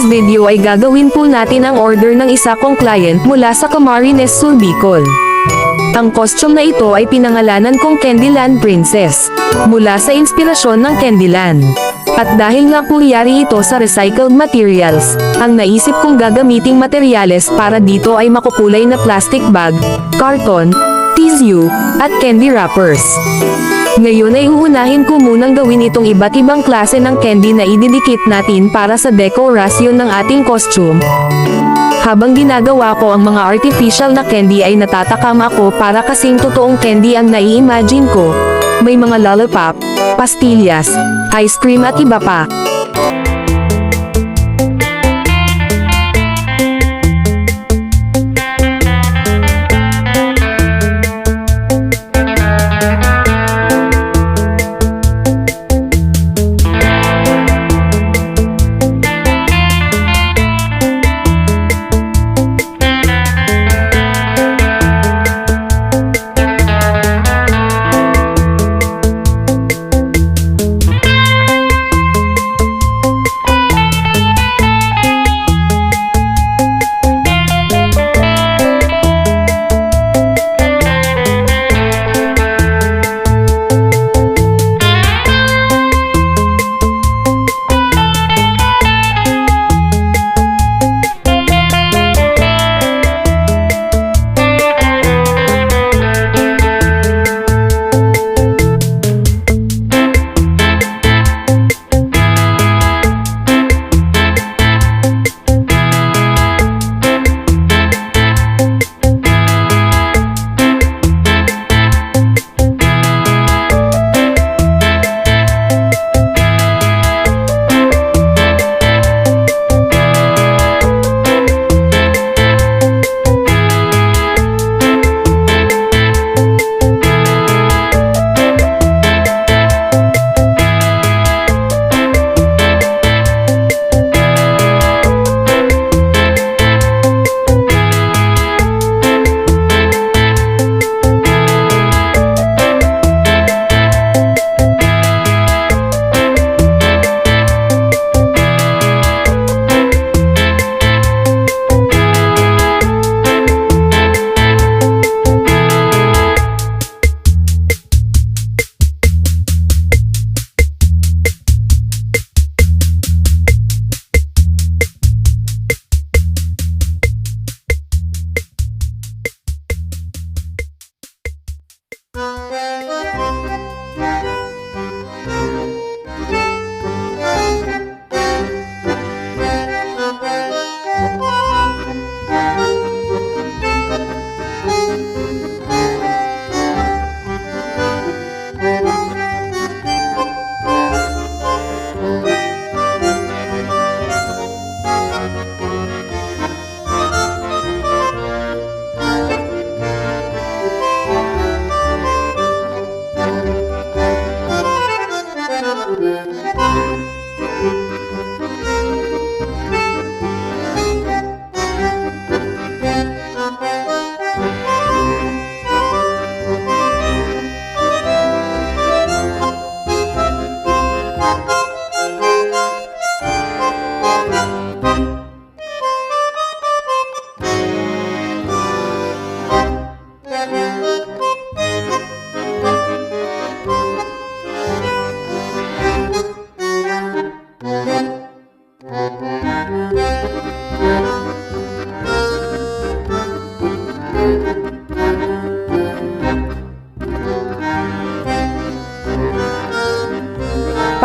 video ay gagawin po natin ang order ng isa kong client mula sa Camarines Sur, Bicol. Ang costume na ito ay pinangalanan kong Candyland Princess, mula sa inspirasyon ng Candyland. At dahil nga po yari ito sa recycled materials, ang naisip kong gagamiting materyales para dito ay makukulay na plastic bag, karton, tissue, at candy wrappers. Ngayon ay uunahin ko munang gawin itong iba't ibang klase ng candy na ididikit natin para sa dekorasyon ng ating costume. Habang ginagawa ko ang mga artificial na candy ay natatakam ako para kasing totoong candy ang nai-imagine ko. May mga lollipop, pastillas, ice cream at iba pa.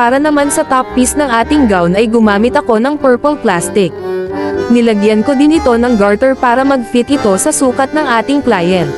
Para naman sa top piece ng ating gown ay gumamit ako ng purple plastic. Nilagyan ko din ito ng garter para mag-fit ito sa sukat ng ating client.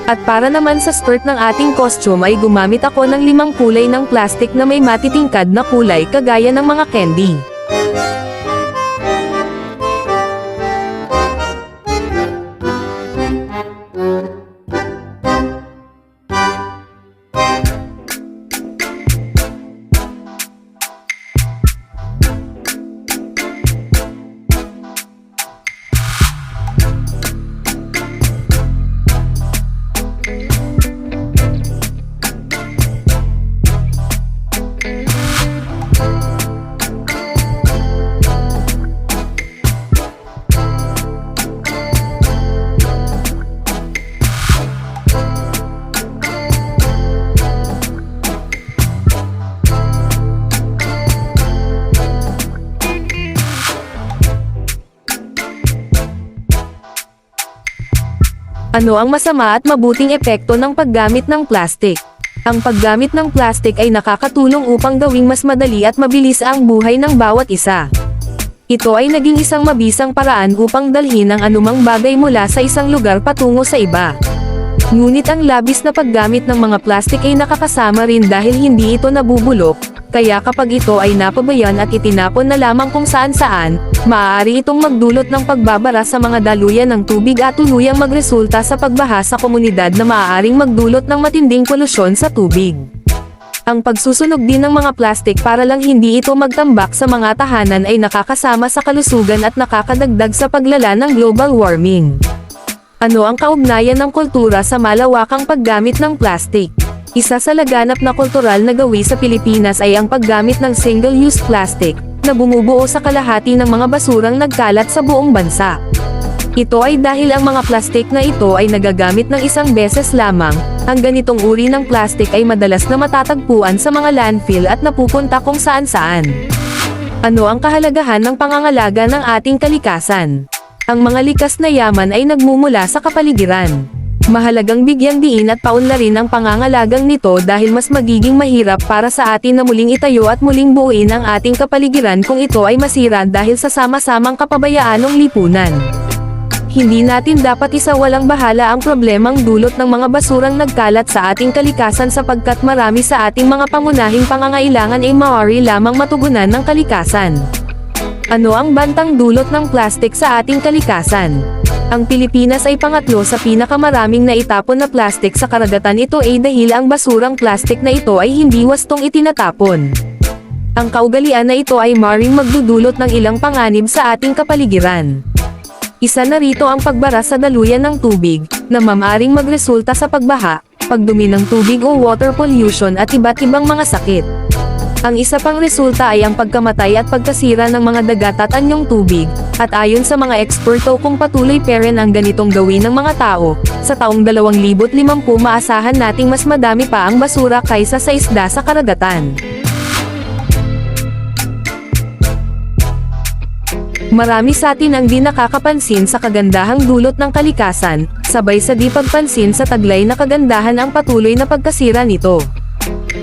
At para naman sa skirt ng ating costume ay gumamit ako ng 5 kulay ng plastic na may matitingkad na kulay kagaya ng mga candy. Ano ang masama at mabuting epekto ng paggamit ng plastic? Ang paggamit ng plastic ay nakakatulong upang gawing mas madali at mabilis ang buhay ng bawat isa. Ito ay naging isang mabisang paraan upang dalhin ang anumang bagay mula sa isang lugar patungo sa iba. Ngunit ang labis na paggamit ng mga plastic ay nakakasama rin dahil hindi ito nabubulok, kaya kapag ito ay napabayan at itinapon na lamang kung saan-saan, maaari itong magdulot ng pagbabara sa mga daluyan ng tubig at tuluyang magresulta sa pagbaha sa komunidad na maaaring magdulot ng matinding polusyon sa tubig. Ang pagsusunog din ng mga plastic para lang hindi ito magtambak sa mga tahanan ay nakakasama sa kalusugan at nakakadagdag sa paglala ng global warming. Ano ang kaugnayan ng kultura sa malawakang paggamit ng plastic? Isa sa laganap na kultural na gawi sa Pilipinas ay ang paggamit ng single-use plastic, na bumubuo sa kalahati ng mga basurang nagkalat sa buong bansa. Ito ay dahil ang mga plastic na ito ay nagagamit ng isang beses lamang. Ang ganitong uri ng plastic ay madalas na matatagpuan sa mga landfill at napupunta kung saan-saan. Ano ang kahalagahan ng pangangalaga ng ating kalikasan? Ang mga likas na yaman ay nagmumula sa kapaligiran. Mahalagang bigyang diin at paunlarin ang pangangalagang nito dahil mas magiging mahirap para sa atin na muling itayo at muling buuin ang ating kapaligiran kung ito ay masira dahil sa sama-samang kapabayaan ng lipunan. Hindi natin dapat isawalang bahala ang problemang dulot ng mga basurang nagkalat sa ating kalikasan sapagkat marami sa ating mga pangunahing pangangailangan ay maaari lamang matugunan ng kalikasan. Ano ang bantang dulot ng plastic sa ating kalikasan? Ang Pilipinas ay pangatlo sa pinakamaraming naitapon na plastic sa karagatan. Ito ay dahil ang basurang plastic na ito ay hindi wastong itinatapon. Ang kaugalian na ito ay maaaring magdudulot ng ilang panganib sa ating kapaligiran. Isa na rito ang pagbara sa daluyan ng tubig, na maaaring magresulta sa pagbaha, pagdumi ng tubig o water pollution at iba't ibang mga sakit. Ang isa pang resulta ay ang pagkamatay at pagkasira ng mga dagat at anyong tubig, at ayon sa mga eksperto kung patuloy pa rin ang ganitong gawin ng mga tao, sa taong 2050 maasahan nating mas madami pa ang basura kaysa sa isda sa karagatan. Marami sa atin ang di nakakapansin sa kagandahang dulot ng kalikasan, sabay sa di pagpansin sa taglay na kagandahan ang patuloy na pagkasira nito.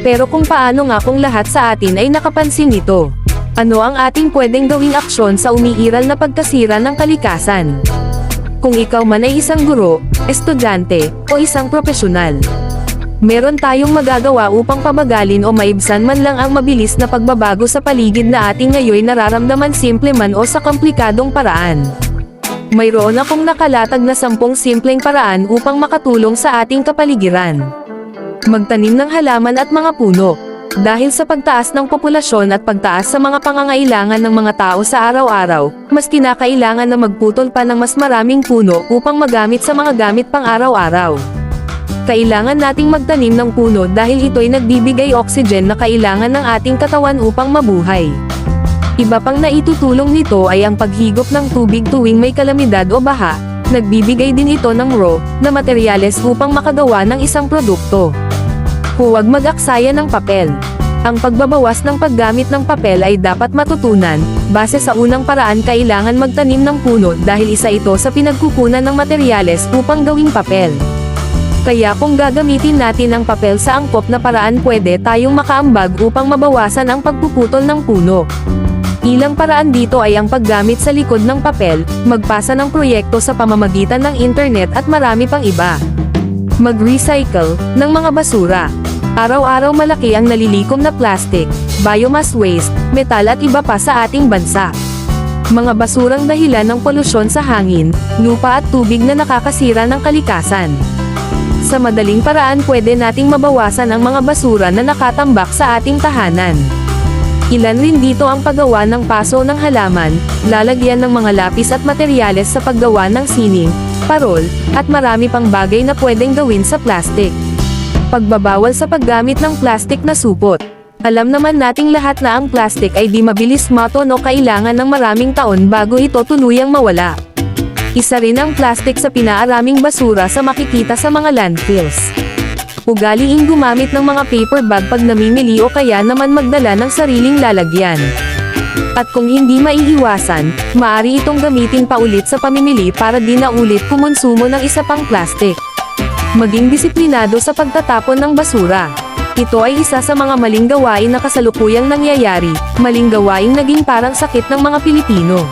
Pero kung paano nga kung lahat sa atin ay nakapansin nito? Ano ang ating pwedeng gawing aksyon sa umiiral na pagkasira ng kalikasan? Kung ikaw man ay isang guro, estudyante, o isang profesional, meron tayong magagawa upang pabagalin o maibsan man lang ang mabilis na pagbabago sa paligid na ating ngayon nararamdaman simple man o sa komplikadong paraan. Mayroon akong nakalatag na 10 simpleng paraan upang makatulong sa ating kapaligiran. Magtanim ng halaman at mga puno. Dahil sa pagtaas ng populasyon at pagtaas sa mga pangangailangan ng mga tao sa araw-araw, mas kinakailangan na magputol pa ng mas maraming puno upang magamit sa mga gamit pang araw-araw. Kailangan nating magtanim ng puno dahil ito'y nagbibigay oxygen na kailangan ng ating katawan upang mabuhay. Iba pang naitutulong nito ay ang paghigop ng tubig tuwing may kalamidad o baha. Nagbibigay din ito ng raw na materyales upang makagawa ng isang produkto. Huwag mag-aksaya ng papel. Ang pagbabawas ng paggamit ng papel ay dapat matutunan. Base sa unang paraan, kailangan magtanim ng puno dahil isa ito sa pinagkukunan ng materyales upang gawing papel. Kaya kung gagamitin natin ang papel sa angkop na paraan, pwede tayong makaambag upang mabawasan ang pagpuputol ng puno. Ilang paraan dito ay ang paggamit sa likod ng papel, magpasa ng proyekto sa pamamagitan ng internet at marami pang iba. Mag-recycle ng mga basura. Araw-araw malaki ang nalilikom na plastic, biomass waste, metal at iba pa sa ating bansa. Mga basurang dahilan ng polusyon sa hangin, lupa at tubig na nakakasira ng kalikasan. Sa madaling paraan, pwede nating mabawasan ang mga basura na nakatambak sa ating tahanan. Ilan rin dito ang paggawa ng paso ng halaman, lalagyan ng mga lapis at materyales sa paggawa ng sining, parol, at marami pang bagay na pwedeng gawin sa plastic. Pagbabawal sa paggamit ng plastic na supot. Alam naman nating lahat na ang plastic ay di mabilis maton o kailangan ng maraming taon bago ito tuluyang mawala. Isa rin ang plastic sa pinaaraming basura sa makikita sa mga landfills. Ugaliing gumamit ng mga paper bag pag namimili o kaya naman magdala ng sariling lalagyan. At kung hindi maiiwasan, maaari itong gamitin pa ulit sa pamimili para di na ulit kumonsumo ng isa pang plastic. Maging disiplinado sa pagtatapon ng basura. Ito ay isa sa mga maling gawain na kasalukuyang nangyayari, maling gawaing naging parang sakit ng mga Pilipino.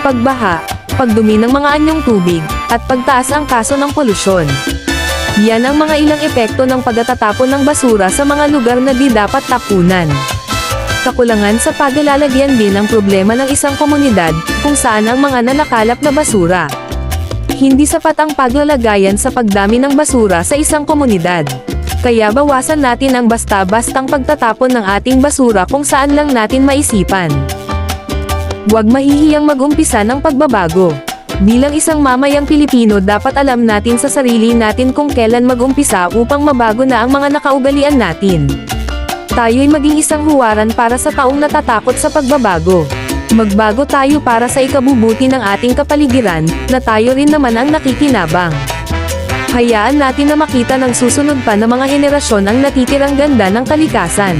Pagbaha, pagdumi ng mga anyong tubig, at pagtaas ang kaso ng polusyon. Yan ang mga ilang epekto ng pagtatapon ng basura sa mga lugar na di dapat tapunan. Kakulangan sa paglalagyan din ang problema ng isang komunidad, kung saan ang mga nanakalap na basura. Hindi sapat ang paglalagayan sa pagdami ng basura sa isang komunidad. Kaya bawasan natin ang basta-bastang pagtatapon ng ating basura kung saan lang natin maisipan. Huwag mahihiyang mag-umpisa ng pagbabago. Bilang isang mamayang Pilipino dapat alam natin sa sarili natin kung kailan mag-umpisa upang mabago na ang mga nakaugalian natin. Tayo'y maging isang huwaran para sa taong natatakot sa pagbabago. Magbago tayo para sa ikabubuti ng ating kapaligiran, na tayo rin naman ang nakikinabang. Hayaan natin na makita ng susunod pa na mga henerasyon ang natitirang ganda ng kalikasan.